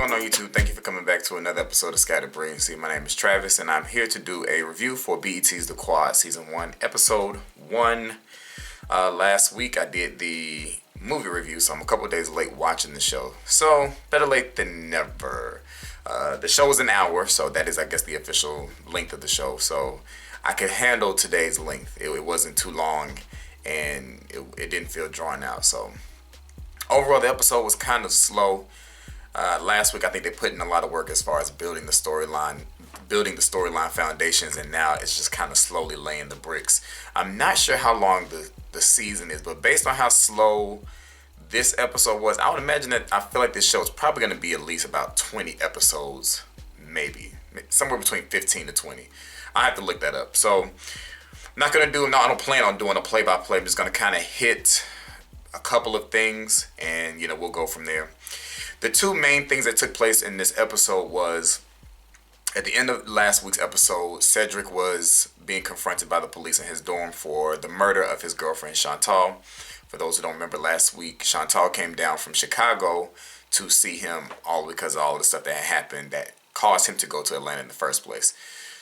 going on YouTube? Thank you for coming back to another episode of Scattered Brilliancy. My name is Travis, and I'm here to do a review for BET's The Quad, Season 1, Episode 1. Last week I did the movie review, so I'm a couple days late watching the show. So, better late than never. The show is an hour, so that is, I guess, the official length of the show. So, I could handle today's length. It wasn't too long, and it didn't feel drawn out. So, overall, the episode was kind of slow. Last week, I think they put in a lot of work as far as building the storyline foundations, and now it's just kind of slowly laying the bricks. I'm not sure how long the season is, but based on how slow this episode was, I would imagine that I feel like this show is probably going to be at least about 20 episodes, maybe somewhere between 15 to 20. I have to look that up. So, I don't plan on doing a play-by-play. I'm just going to kind of hit a couple of things, and we'll go from there. The two main things that took place in this episode was, at the end of last week's episode, Cedric was being confronted by the police in his dorm for the murder of his girlfriend, Chantal. For those who don't remember, last week, Chantal came down from Chicago to see him, all because of all the stuff that had happened that caused him to go to Atlanta in the first place.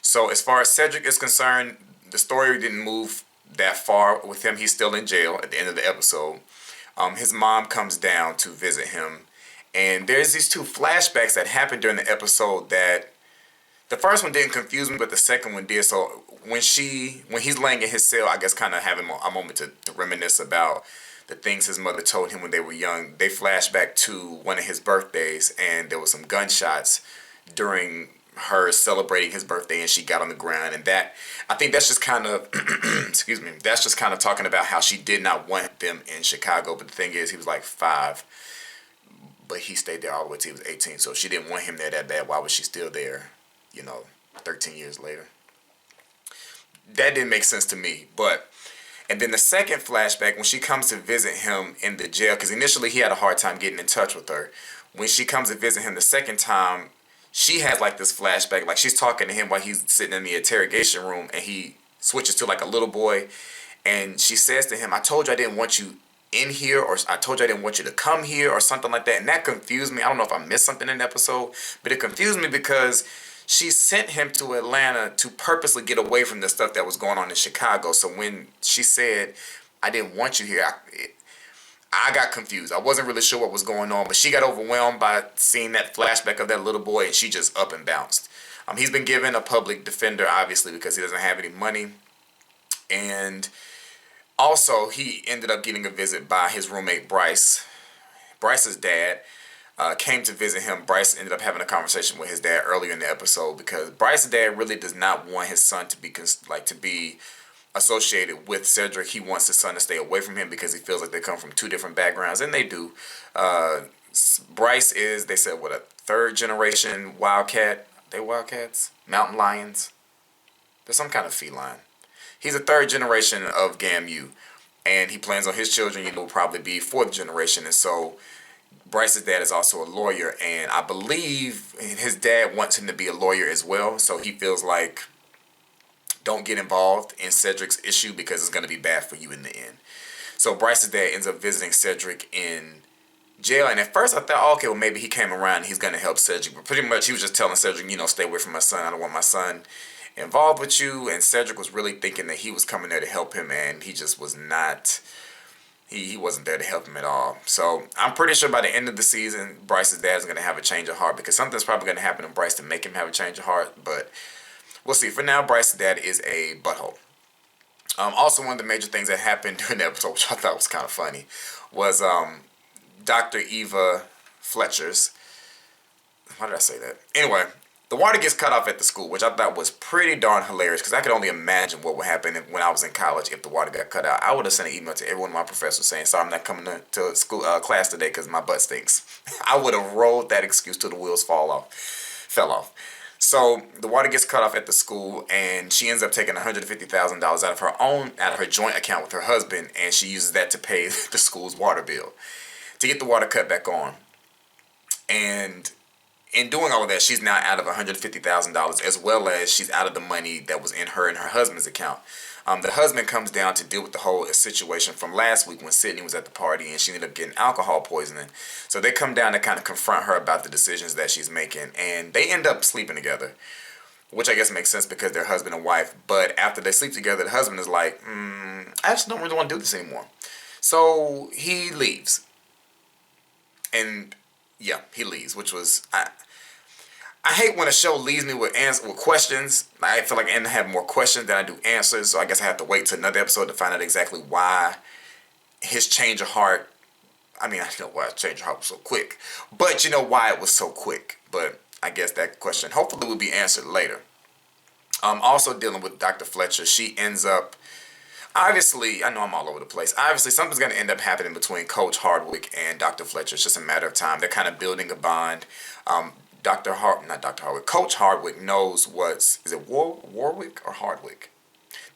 So as far as Cedric is concerned, the story didn't move that far with him. He's still in jail at the end of the episode. His mom comes down to visit him. And there's these two flashbacks that happened during the episode that the first one didn't confuse me, but the second one did. So when he's laying in his cell, I guess kind of having a moment to reminisce about the things his mother told him when they were young, they flash back to one of his birthdays, and there was some gunshots during her celebrating his birthday, and she got on the ground. And that, I think that's just kind of, excuse me, that's just kind of talking about how she did not want them in Chicago. But the thing is, he was like 5. But he stayed there all the way till he was 18. So if she didn't want him there that bad, why was she still there, 13 years later? That didn't make sense to me. And then the second flashback, when she comes to visit him in the jail, because initially he had a hard time getting in touch with her. When she comes to visit him the second time, she has like this flashback. Like she's talking to him while he's sitting in the interrogation room, and he switches to like a little boy. And she says to him, "I told you I didn't want you in here," or "I told you I didn't want you to come here," or something like that. And that confused me. I don't know if I missed something in the episode, but it confused me because she sent him to Atlanta to purposely get away from the stuff that was going on in Chicago. So when she said, "I didn't want you here," I got confused. I wasn't really sure what was going on, but she got overwhelmed by seeing that flashback of that little boy, and she just up and bounced. He's been given a public defender, obviously, because he doesn't have any money. And also, he ended up getting a visit by his roommate, Bryce. Bryce's dad came to visit him. Bryce ended up having a conversation with his dad earlier in the episode because Bryce's dad really does not want his son to be associated with Cedric. He wants his son to stay away from him because he feels like they come from two different backgrounds, and they do. Bryce is, they said, a third generation wildcat? They wildcats? Mountain lions? They're some kind of feline. He's a third generation of GAMU, and he plans on his children, will probably be fourth generation. And so Bryce's dad is also a lawyer, and I believe his dad wants him to be a lawyer as well. So he feels like, don't get involved in Cedric's issue because it's going to be bad for you in the end. So Bryce's dad ends up visiting Cedric in jail, and at first I thought, okay, well maybe he came around and he's going to help Cedric, but pretty much he was just telling Cedric, stay away from my son. I don't want my son involved with you. And Cedric was really thinking that he was coming there to help him, and he just was not. He wasn't there to help him at all. So I'm pretty sure by the end of the season, Bryce's dad is going to have a change of heart, because something's probably going to happen to Bryce to make him have a change of heart. But we'll see. For now, Bryce's dad is a butthole. Also, one of the major things that happened during the episode, which I thought was kind of funny, was Dr. Eva Fletcher's. Why did I say that? Anyway, the water gets cut off at the school, which I thought was pretty darn hilarious, because I could only imagine what would happen when I was in college if the water got cut out. I would have sent an email to every one of my professors saying, "Sorry, I'm not coming to school class today because my butt stinks." I would have rolled that excuse till the wheels fell off. So the water gets cut off at the school, and she ends up taking $150,000 out of her joint account with her husband, and she uses that to pay the school's water bill to get the water cut back on. And in doing all of that, she's now out of $150,000, as well as she's out of the money that was in her and her husband's account. The husband comes down to deal with the whole situation from last week when Sydney was at the party and she ended up getting alcohol poisoning. So they come down to kind of confront her about the decisions that she's making, and they end up sleeping together, which I guess makes sense because they're husband and wife. But after they sleep together, the husband is like, I actually don't really want to do this anymore. So he leaves. And yeah, he leaves, which was... I hate when a show leaves me with questions. I feel like I have more questions than I do answers. So I guess I have to wait till another episode to find out exactly why his change of heart... I mean, I know why his change of heart was so quick. But you know why it was so quick. But I guess that question hopefully will be answered later. Also dealing with Dr. Fletcher. She ends up... Obviously, I know I'm all over the place. Obviously, something's going to end up happening between Coach Hardwick and Dr. Fletcher. It's just a matter of time. They're kind of building a bond. Coach Hardwick knows is it Warwick or Hardwick?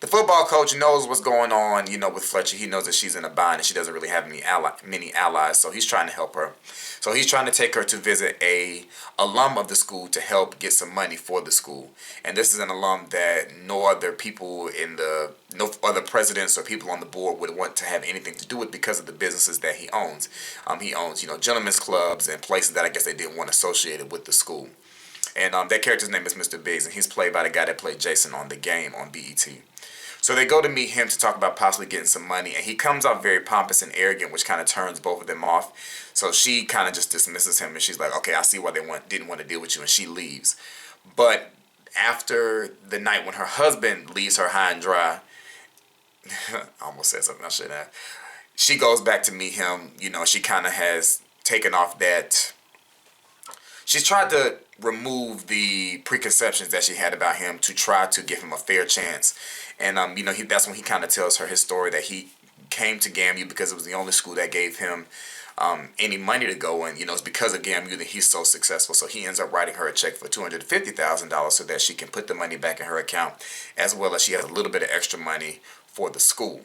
The football coach knows what's going on, with Fletcher. He knows that she's in a bind and she doesn't really have many allies, so he's trying to help her. So he's trying to take her to visit a alum of the school to help get some money for the school. And this is an alum that no other presidents or people on the board would want to have anything to do with because of the businesses that he owns. He owns, gentlemen's clubs and places that I guess they didn't want associated with the school. And that character's name is Mr. Biggs, and he's played by the guy that played Jason on The Game on BET. So they go to meet him to talk about possibly getting some money, and he comes off very pompous and arrogant, which kind of turns both of them off. So she kind of just dismisses him, and she's like, okay, I see why they didn't want to deal with you, and she leaves. But after the night when her husband leaves her high and dry, I almost said something I shouldn't have. She goes back to meet him. She kind of has taken off that... She's tried to remove the preconceptions that she had about him to try to give him a fair chance. And, that's when he kind of tells her his story, that he came to GAMU because it was the only school that gave him any money to go in. It's because of GAMU that he's so successful. So he ends up writing her a check for $250,000 so that she can put the money back in her account, as well as she has a little bit of extra money for the school.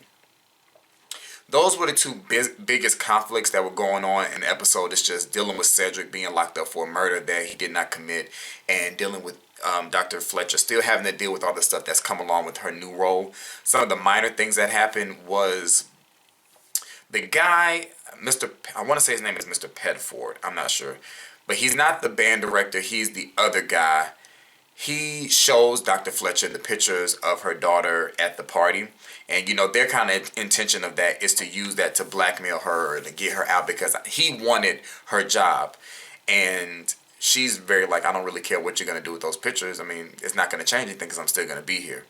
Those were the two biggest conflicts that were going on in the episode. It's just dealing with Cedric being locked up for a murder that he did not commit, and dealing with Dr. Fletcher still having to deal with all the stuff that's come along with her new role. Some of the minor things that happened was the guy, I want to say his name is Mr. Pedford. I'm not sure. But he's not the band director. He's the other guy. He shows Dr. Fletcher the pictures of her daughter at the party. And, their kind of intention of that is to use that to blackmail her or to get her out because he wanted her job. And she's very like, I don't really care what you're going to do with those pictures. I mean, it's not going to change anything because I'm still going to be here.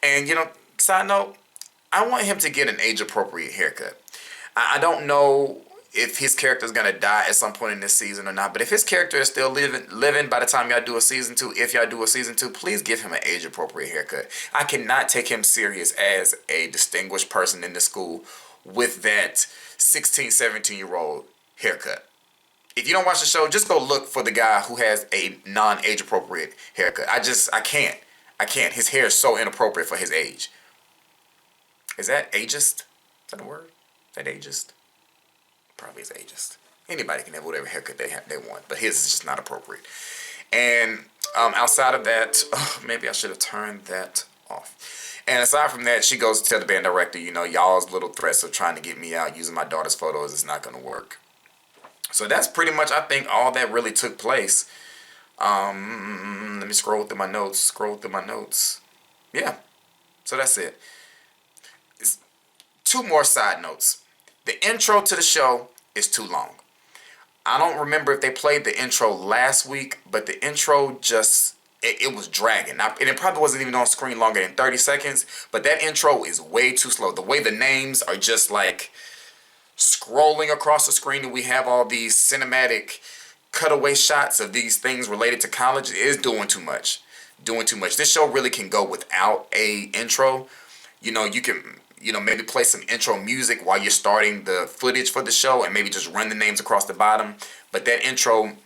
And, side note, I want him to get an age-appropriate haircut. I don't know if his character is going to die at some point in this season or not. But if his character is still living by the time y'all do a season 2, if y'all do a season 2, please give him an age-appropriate haircut. I cannot take him serious as a distinguished person in the school with that 16, 17-year-old haircut. If you don't watch the show, just go look for the guy who has a non-age appropriate haircut. I can't. His hair is so inappropriate for his age. Is that ageist? Is that a word? Is that ageist? Probably is ageist. Anybody can have whatever haircut they want, but his is just not appropriate. And outside of that, maybe I should have turned that off. And aside from that, she goes to tell the band director, y'all's little threats of trying to get me out using my daughter's photos is not going to work. So that's pretty much, I think, all that really took place. Let me scroll through my notes. Yeah, so that's it. It's 2 more side notes. The intro to the show is too long. I don't remember if they played the intro last week, but the intro just, it was dragging. And it probably wasn't even on screen longer than 30 seconds, but that intro is way too slow. The way the names are just like scrolling across the screen and we have all these cinematic cutaway shots of these things related to college is doing too much. This show really can go without a intro. You can... maybe play some intro music while you're starting the footage for the show and maybe just run the names across the bottom. But that intro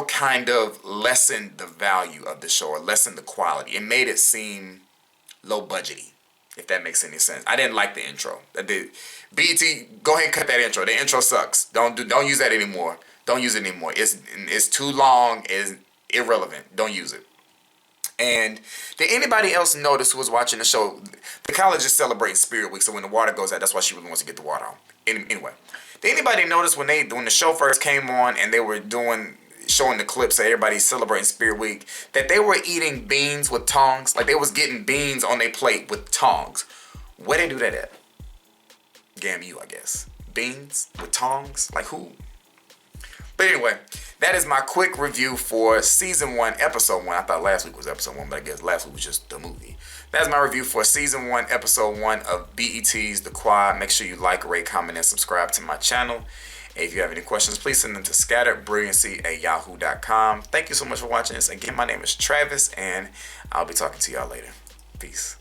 kind of lessened the value of the show or lessened the quality. It made it seem low budgety, if that makes any sense. I didn't like the intro. BET, go ahead and cut that intro. The intro sucks. Don't use that anymore. Don't use it anymore. It's too long. It's irrelevant. Don't use it. And did anybody else notice who was watching the show? The college is celebrating Spirit Week, so when the water goes out, that's why she really wants to get the water out. Anyway, did anybody notice when the show first came on and they were showing the clips of everybody celebrating Spirit Week, that they were eating beans with tongs? Like they was getting beans on their plate with tongs. Where they do that at? GAMU, I guess. Beans with tongs? Like who? But anyway, that is my quick review for season 1, episode 1. I thought last week was episode 1, but I guess last week was just the movie. That's my review for season 1, episode 1 of BET's The Quad. Make sure you like, rate, comment, and subscribe to my channel. And if you have any questions, please send them to scatteredbrilliancy@yahoo.com. Thank you so much for watching this. Again, my name is Travis, and I'll be talking to y'all later. Peace.